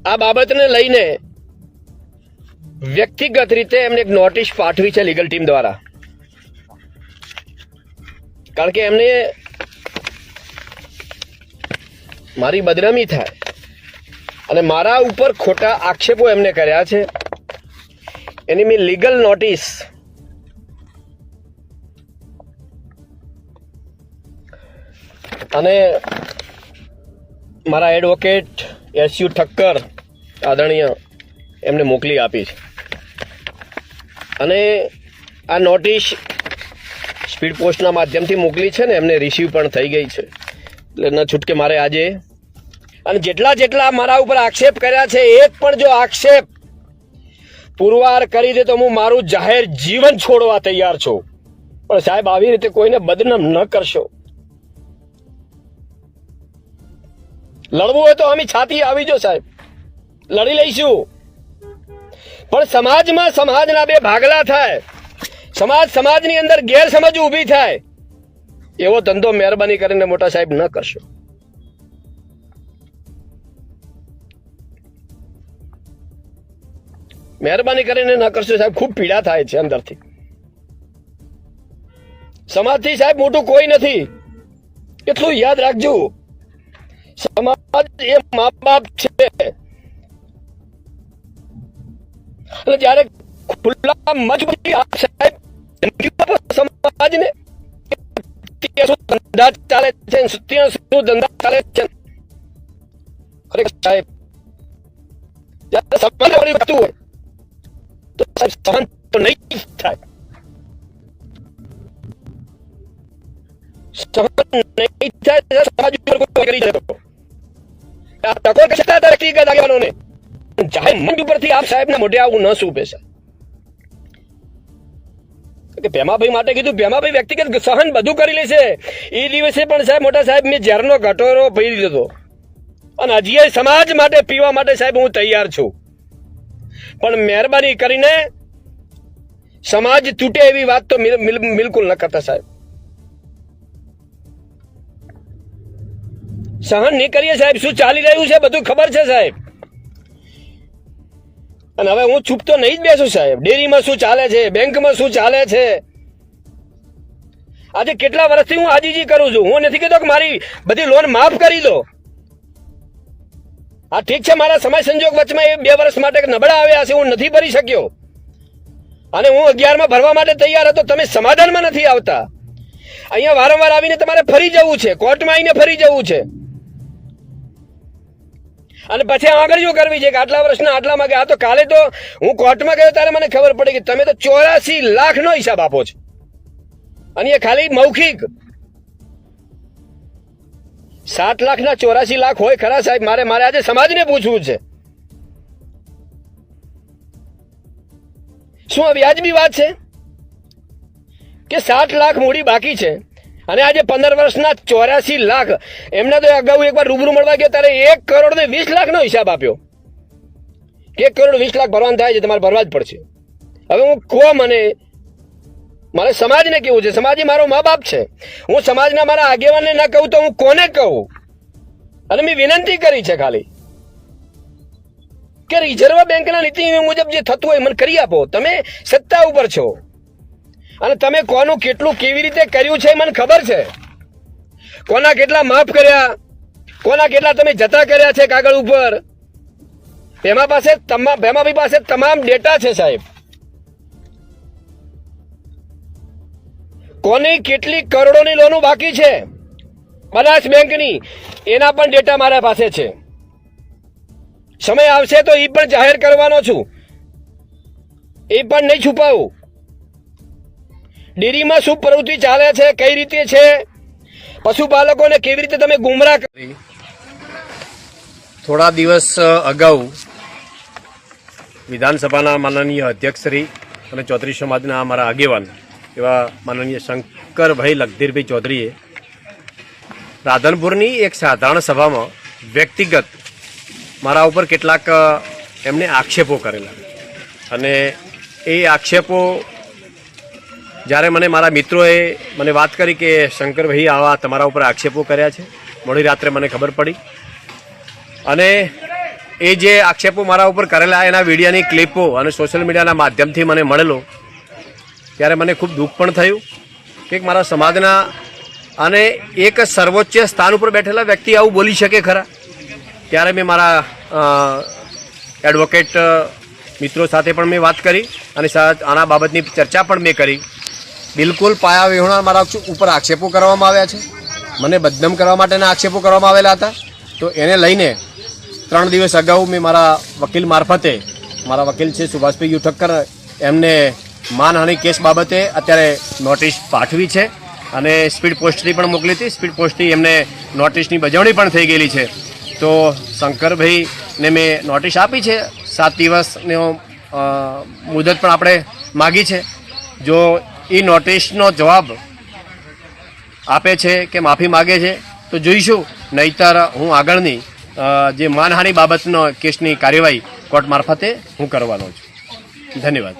આ બાબતને લઈને વ્યક્તિગત રીતે એમને એક નોટિસ પાઠવી છે લીગલ ટીમ દ્વારા, કારણ કે એમને મારી બદનામી થાય અને મારા ઉપર ખોટા આક્ષેપો એમને કર્યા છે, એની મેં લીગલ નોટિસ અને મારા એડવોકેટ એસયુ ઠક્કર આદરણીય એમને મોકલી આપી છે. અને આ નોટિસ સ્પીડ પોસ્ટના માધ્યમથી મોકલી છે ને એમને રિસીવ પણ થઈ ગઈ છે, એટલે ન છૂટકે મારે આજે અને જેટલા મારા ઉપર આક્ષેપ કર્યા છે, એક પણ જો આક્ષેપ પુરવાર કરી દે તો હું મારું જાહેર જીવન છોડવા તૈયાર છું. પણ સાહેબ આવી રીતે કોઈને બદનામ ન કરશો. લડવું હોય તો અમે છાતી આવી જો સાહેબ, લડી લઈશું. પણ સમાજમાં સમાજના બે ભાગલા થાય, સમાજની અંદર ગેરસમજ ઊભી થાય, એવો ધંધો મહેરબાની કરીને મોટા સાહેબ ન કરશો. મહેરબાની કરીને ન કરશો સાહેબ. ખૂબ પીડા થાય છે અંદરથી. સમાજથી સાહેબ મોટું કોઈ નથી, એટલું યાદ રાખજો. સમાજ એ મા બાપ છે. અને જયારે ખુલ્લા મંચ પરથી આપ સાહેબ સમાજને શું ધંધા ચાલે છે, શું ધંધા ચાલે છે, ખરેખર સાહેબ જયારે સમાજ વાતું હોય તો સાહેબ સહન તો નહીં થાય, સહન નહીં થાય. સમાજ ઉપર કોઈ કરી શકો ટકોર કરતા હતા વ્યક્તિગત આગેવાનોને, જાહેર મંચ ઉપરથી આપ સાહેબના મોઢે આવું ન શું પેશા કે ભેમાભાઈ માટે કીધું. ભેમાભાઈ વ્યક્તિગત સહન બધું કરી લેશે. એ દિવસે પણ સાહેબ મોટા સાહેબ મેં ઝેરનો ઘટોરો પી લીધો હતો અને હજી સમાજ માટે પીવા માટે સાહેબ હું તૈયાર છું. પણ મહેરબાની કરીને સમાજ તૂટે એવી વાત તો બિલકુલ ન કરતા સાહેબ. સહન નહીં કરીએ સાહેબ. શું ચાલી રહ્યું છે બધું ખબર છે સાહેબ. અને હવે હું ચૂપ તો નહીં જ બેસું સાહેબ. ડેરીમાં શું ચાલે છે, બેંકમાં શું ચાલે છે, આજે કેટલા વર્ષથી હું આજીજી કરું છું. હું નથી કહેતો કે મારી બધી લોન માફ કરી દો. આ ઠીક છે, મારા સમય સંજોગ વચમાં એ 2 વર્ષ માટે નબળા આવ્યા છે, હું નથી ભરી શક્યો અને હું 11માં ભરવા માટે તૈયાર હતો. તમે સમાધાનમાં નથી આવતા. અહીંયા વારંવાર આવીને તમારે ફરી જવું છે, કોર્ટમાં આવીને ફરી જવું છે અને પછી આગળ કરવી છે કે આટલા વર્ષના આટલામાં. આ તો કાલે તો હું કોર્ટમાં ગયો ત્યારે મને ખબર પડી કે તમે તો 84 લાખનો હિસાબ આપો છો અને એ ખાલી મૌખિક. 7 લાખના 84 લાખ હોય ખરા સાહેબ? મારે આજે સમાજને પૂછવું છે. શું આ વ્યાજબી વાત છે કે 7 લાખ મૂડી બાકી છે અને આજે 15 વર્ષના 84 લાખ? એમને તો અગાઉ એકવાર રૂબરૂ મળવા ગયો ત્યારે 1 કરોડ ને 20 લાખનો હિસાબ આપ્યો. 1 કરોડ 20 લાખ ભરવાનું થાય છે, તમારે ભરવા જ પડશે. હવે હું કહો મારે સમાજને કેવું છે? સમાજ મારો મા બાપ છે. હું સમાજના મારા આગેવાનને ના કહું તો હું કોને કહું? અને મેં વિનંતી કરી છે ખાલી કે રિઝર્વ બેંકના નીતિ મુજબ જે થતું હોય મને કરી આપો. તમે સત્તા ઉપર છો અને તમે કોનું કેટલું કેવી રીતે કર્યું છે મને ખબર છે. કોના કેટલા માફ કર્યા, કોના કેટલા તમે જતા કર્યા છે કાગળ ઉપર. ભેમાભાઈ પાસે તમામ ડેટા છે સાહેબ. કોની કેટલી કરોડોની લોનો બાકી છે બનાસ બેંકની, એના પણ ડેટા મારા પાસે છે. સમય આવશે તો એ પણ જાહેર કરવાનો છું, એ પણ નહીં છુપાવું. ડેરીમાં શું પ્રવૃત્તિ ચાલે છે, કઈ રીતે છે, પશુપાલકોને કેવી રીતે તમે ગુમરાહ કરી. થોડા દિવસ અગાઉ વિધાનસભાના માનનીય અધ્યક્ષશ્રી અને ચૌધરી સમાજના અમારા આગેવાન એવા માનનીય શંકરભાઈ લખધીરભાઈ ચૌધરીએ રાધનપુરની એક સાધારણ સભામાં વ્યક્તિગત મારા ઉપર કેટલાક એમને આક્ષેપો કરેલા અને એ આક્ષેપો જ્યારે મને મારા મિત્રોએ મને વાત કરી કે શંકરભાઈ આવા તમારા ઉપર આક્ષેપો કર્યા છે, મોડી રાત્રે મને ખબર પડી અને એ જે આક્ષેપો મારા ઉપર કરેલા એના વિડીયોની ક્લિપો અને સોશિયલ મીડિયાના માધ્યમથી મને મળેલો ત્યારે મને ખૂબ દુઃખ પણ થયું કે મારા સમાજના અને એક સર્વોચ્ચ સ્થાન ઉપર બેઠેલા વ્યક્તિ આવું બોલી શકે ખરા. ત્યારે મેં મારા એડવોકેટ મિત્રો સાથે પણ મેં વાત કરી અને આના બાબતની ચર્ચા પણ મેં કરી. બિલકુલ પાયા વિહોણા મારા ઉપર આક્ષેપો કરવામાં આવ્યા છે, મને બદનામ કરવા માટેના આક્ષેપો કરવામાં આવેલા હતા. તો એને લઈને 3 દિવસ અગાઉ મેં મારા વકીલ મારફતે, મારા વકીલ છે સુભાષભાઈ યુ ઠક્કર, એમને માનહાનિ કેસ બાબતે અત્યારે નોટિસ પાઠવી છે અને સ્પીડ પોસ્ટથી પણ મોકલી હતી. સ્પીડ પોસ્ટથી એમને નોટિસની બજવણી પણ થઈ ગયેલી છે. તો શંકરભાઈને મેં નોટિસ આપી છે, 7 દિવસનો મુદત પણ આપણે માગી છે. જો એ નોટિસનો જવાબ આપે છે કે માફી માગે છે તો જોઈશું, નહીંતર હું આગળની જે માનહાનિ બાબતનો કેસની કાર્યવાહી કોર્ટ મારફતે હું કરવાનો છું. ધન્યવાદ.